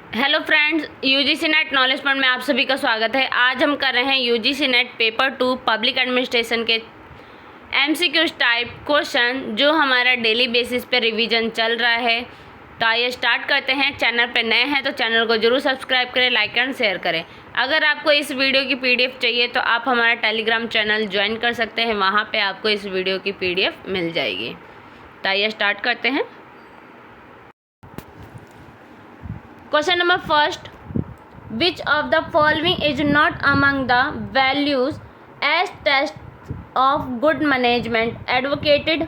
Hello friends, UGC net knowledge point में आप सभी का स्वागत है। आज हम कर रहे हैं UGC net paper 2 public administration के एमसीक्यूज टाइप क्वेश्चन, जो हमारा डेली बेसिस पे रिवीजन चल रहा है। तो आइए स्टार्ट करते हैं। चैनल पे नए हैं तो चैनल को जरूर सब्सक्राइब करें, लाइक एंड शेयर करें। अगर आपको इस वीडियो की पीडीएफ चाहिए तो आप हमारा टेलीग्राम चैनल ज्वाइन कर सकते हैं, वहाँ पर आपको इस वीडियो की पीडीएफ मिल जाएगी। तो आइए स्टार्ट करते हैं। Question number first, which of the following is not among the values as tests of good management advocated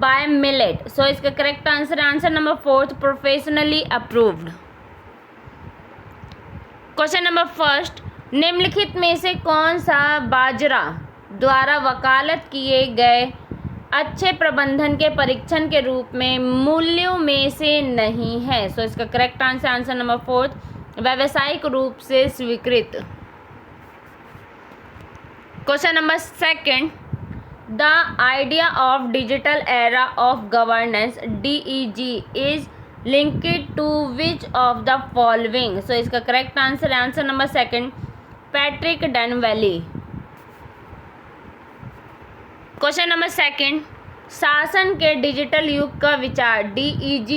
by Millet? So इसका करेक्ट आंसर है answer number fourth, professionally approved. Question number first, निम्नलिखित में से कौन सा बाजरा द्वारा वकालत किए गए अच्छे प्रबंधन के परीक्षण के रूप में मूल्यों में से नहीं है? सो इसका correct answer answer number fourth, व्यावसायिक रूप से स्वीकृत। Question number second, the idea of digital era of governance DEG is linked to which of the following? So इसका करेक्ट आंसर है answer number second, Patrick Dunleavy. Question number second, शासन के digital युग का विचार DEG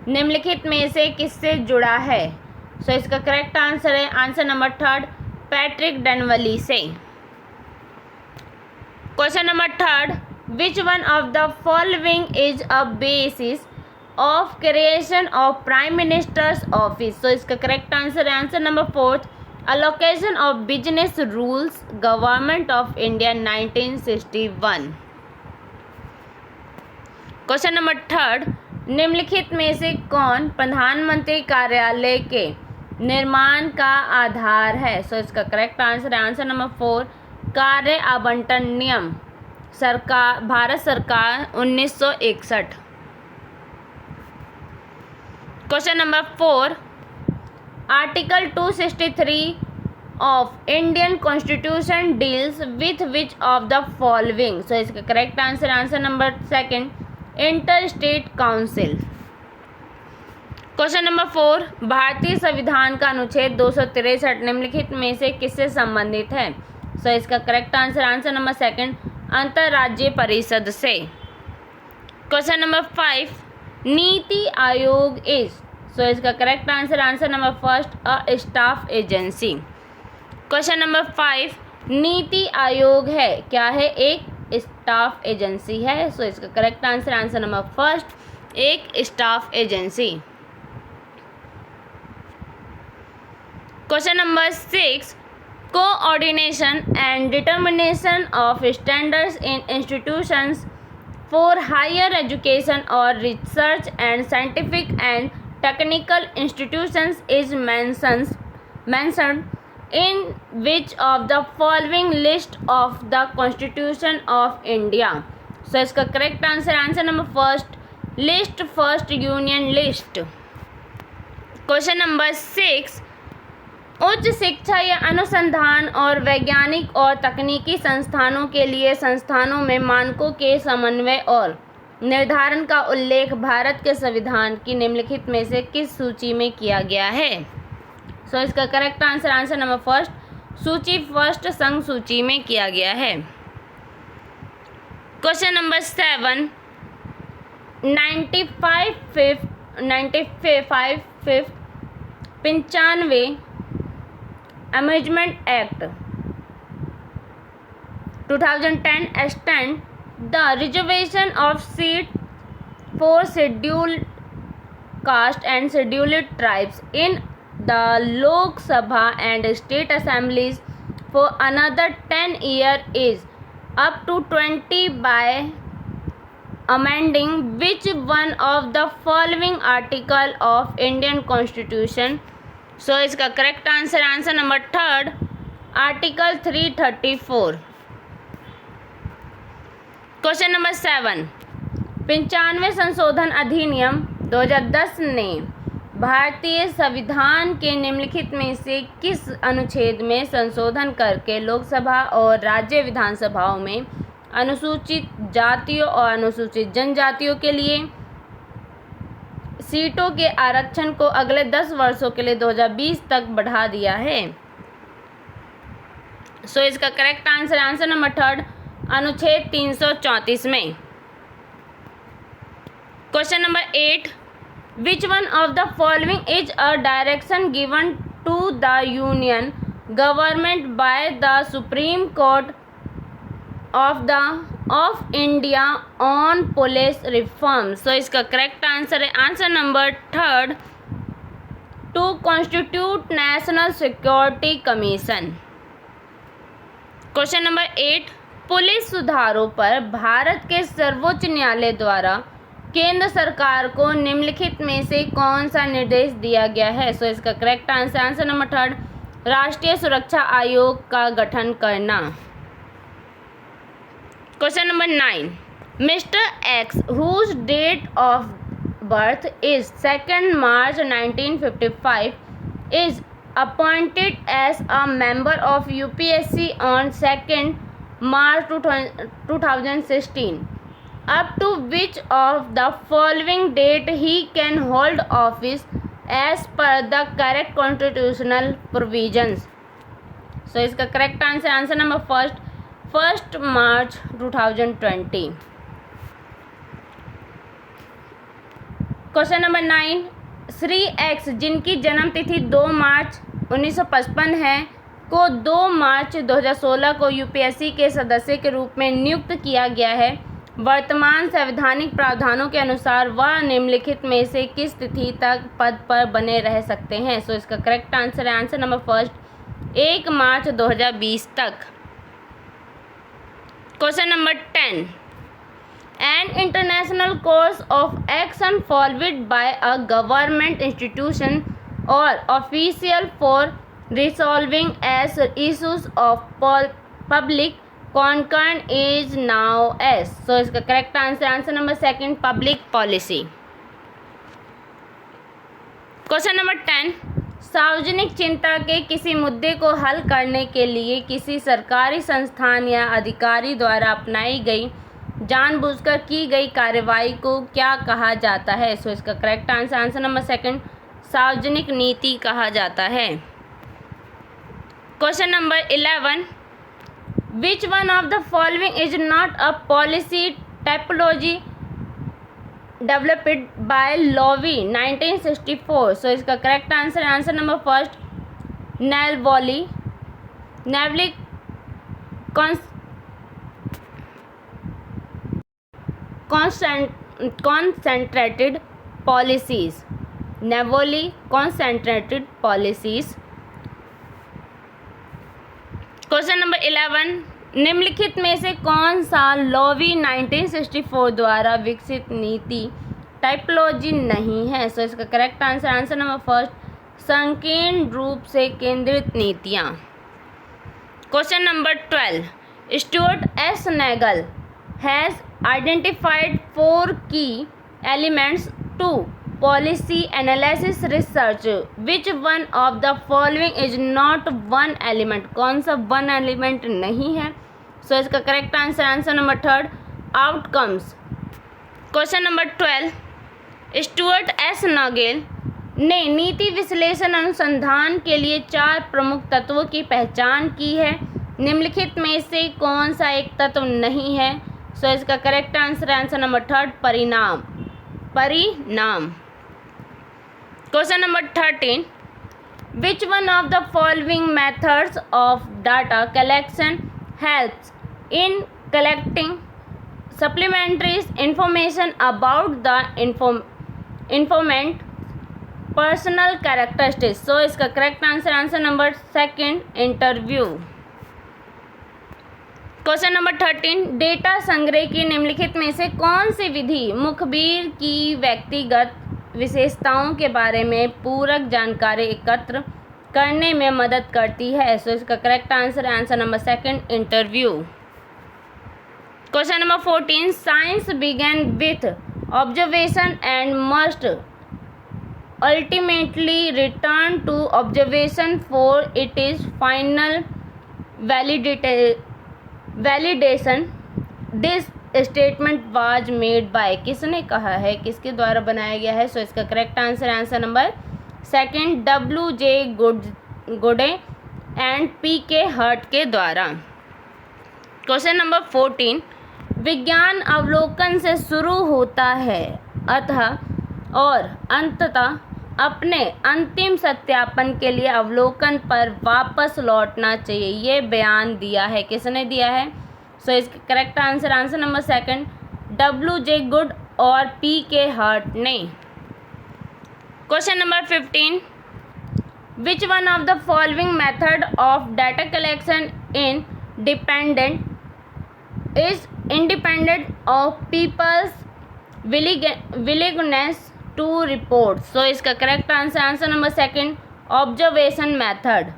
निम्नलिखित में से किससे जुड़ा है? सो इसका करेक्ट आंसर है answer number third, Patrick Dunleavy से। Question number third, which one of the following is a basis of creation of prime minister's office? So इसका करेक्ट आंसर है answer number fourth, allocation of business rules government of India 1961। Question number थर्ड, निम्नलिखित में से कौन प्रधानमंत्री कार्यालय के निर्माण का आधार है? सो इसका करेक्ट आंसर है आंसर नंबर फोर, कार्य आवंटन नियम भारत सरकार 1961। Question number four, article 263 of Indian constitution deals with which of the following? So इसका correct answer answer number second, inter state council. Question number four, भारतीय संविधान का अनुच्छेद 263 निम्नलिखित में से किससे संबंधित है? सो इसका correct answer answer number second, अंतर्राज्यीय परिषद से। Question number five, NITI Aayog is? सो इसका correct answer answer number first, a staff agency. Question number five, NITI Aayog है क्या है? एक स्टाफ एजेंसी है। सो इसका correct answer answer number first, एक staff agency. Question number six, coordination and determination of standards in institutions for higher education or research and scientific and technical institutions is mentioned in which of the following list of the Constitution of India? So इसका correct answer answer number first, list first union list. Question number six, उच्च शिक्षा या अनुसंधान और वैज्ञानिक और तकनीकी संस्थानों के लिए संस्थानों में मानकों के समन्वय और निर्धारण का उल्लेख भारत के संविधान की निम्नलिखित में से किस सूची में किया गया है? सो इसका correct answer answer number first, सूची फर्स्ट संघ सूची में किया गया है। Question number seven, 95 amendment act 2010 extend the reservation of seat for scheduled caste and scheduled tribes in the Lok Sabha and state assemblies for another 10 years is up to 20 by amending which one of the following article of Indian Constitution? So इसका correct answer answer number third, article 334। Question number seven, 95 संशोधन अधिनियम 2010 ने भारतीय संविधान के निम्नलिखित में से किस अनुच्छेद में संशोधन करके लोकसभा और राज्य विधानसभाओं में अनुसूचित जातियों और अनुसूचित जनजातियों के लिए सीटों के आरक्षण को अगले 10 वर्षों के लिए 2020 तक बढ़ा दिया है। सो इसका करेक्ट आंसर आंसर नंबर 3 अनुच्छेद 334 में। Question number 8, which one of the following is a direction given to the union government by the supreme court of India on police reform. So इसका करेक्ट आंसर है answer number 3 to constitute national security commission. Question number 8, police सुधारों पर भारत के सर्वोच्च न्यायालय द्वारा केंद्र सरकार को निम्नलिखित में से कौन सा निर्देश दिया गया है। सो इसका करेक्ट आंसर आंसर नंबर 3 राष्ट्रीय सुरक्षा आयोग का गठन करना। Question number 9, mister X whose date of birth is 2 March 1955 is appointed as a member of UPSC on 2 March 2016. Up to which of the following date he can hold office as per the correct constitutional provisions? So इसका correct answer answer number 1 March 2020. Question number 9, Shri x जिनकी जन्म तिथि 2 मार्च 1955 है को 2 मार्च 2016 को UPSC के सदस्य के रूप में नियुक्त किया गया है। वर्तमान संवैधानिक प्रावधानों के अनुसार वह निम्नलिखित में से किस तिथि तक पद पर बने रह सकते हैं। सो इसका करेक्ट आंसर है आंसर नंबर 1 मार्च 2020 तक। Question number 10, an international course of action followed by a government institution or official for resolving as issues of public concern is now as. So इसका correct answer answer number 2 public policy. Question number 10, सार्वजनिक चिंता के किसी मुद्दे को हल करने के लिए किसी सरकारी संस्थान या अधिकारी द्वारा अपनाई गई जानबूझकर की गई कार्रवाई को क्या कहा जाता है। सो इसका करेक्ट आंसर आंसर नंबर 2 सार्वजनिक नीति कहा जाता है। Question number 11, which one of the following is not a policy typology developed by Loewi 1964। सो इसका correct answer answer number 1 नेलवॉली Neyveli concentrated policies नेवोली concentrated policies। Question number 11, निम्नलिखित में से कौन सा लोवी 1964 द्वारा विकसित नीति टाइपोलॉजी नहीं है। सो इसका करेक्ट आंसर आंसर नंबर 1 संकीर्ण रूप से केंद्रित नीतियाँ। Question number 12, Stuart S Naegele has identified 4 key elements to policy analysis research. Which one of the following is not one element? कौन सा one element नहीं है। सो इसका correct answer answer number 3 outcomes. Question number 12, Stuart S नागेल ने नीति विश्लेषण अनुसंधान के लिए 4 प्रमुख तत्वों की पहचान की है। निम्नलिखित में से कौन सा एक तत्व नहीं है। सो इसका करेक्ट आंसर आंसर नंबर 3 परिणाम। Question number 13, which one of the following methods of data collection helps in collecting supplementary information about the informant personal characteristics. So इसका correct answer answer number 2 interview. Question number 13, data संग्रह की निम्नलिखित में से कौन सी विधि मुखबिर की व्यक्तिगत विशेषताओं के बारे में पूरक जानकारी एकत्र करने में मदद करती है। सो इसका correct answer answer number 2 interview. Question number 14, science begin with observation and must ultimately return to observation for it is final validation. This statement was made by, किसने कहा है, किसके द्वारा बनाया गया है। सो इसका correct answer number second W.J. गुडे एंड P.K. हर्ट के द्वारा। क्वेश्चन नंबर 14, विज्ञान अवलोकन से शुरू होता है अतः और अंततः अपने अंतिम सत्यापन के लिए अवलोकन पर वापस लौटना चाहिए, ये बयान दिया है, किसने दिया है। सो इसका correct answer number second W.J. Goode और P.K. हर्ट ने। Question number 15, which one of the following method of data collection in is independent of people's willingness to report. So इसका correct answer number second observation method.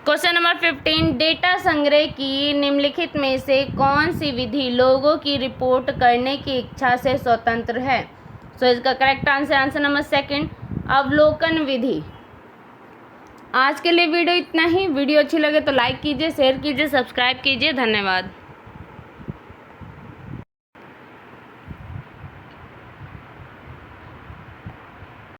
Question number 15, data संग्रह की निम्नलिखित में से कौन सी विधि लोगों की रिपोर्ट करने की इच्छा से स्वतंत्र है। सो इसका करेक्ट आंसर नंबर सेकंड अवलोकन विधि। आज के लिए वीडियो इतना ही। वीडियो अच्छी लगे तो लाइक कीजिए, शेयर कीजिए, सब्सक्राइब कीजिए। धन्यवाद।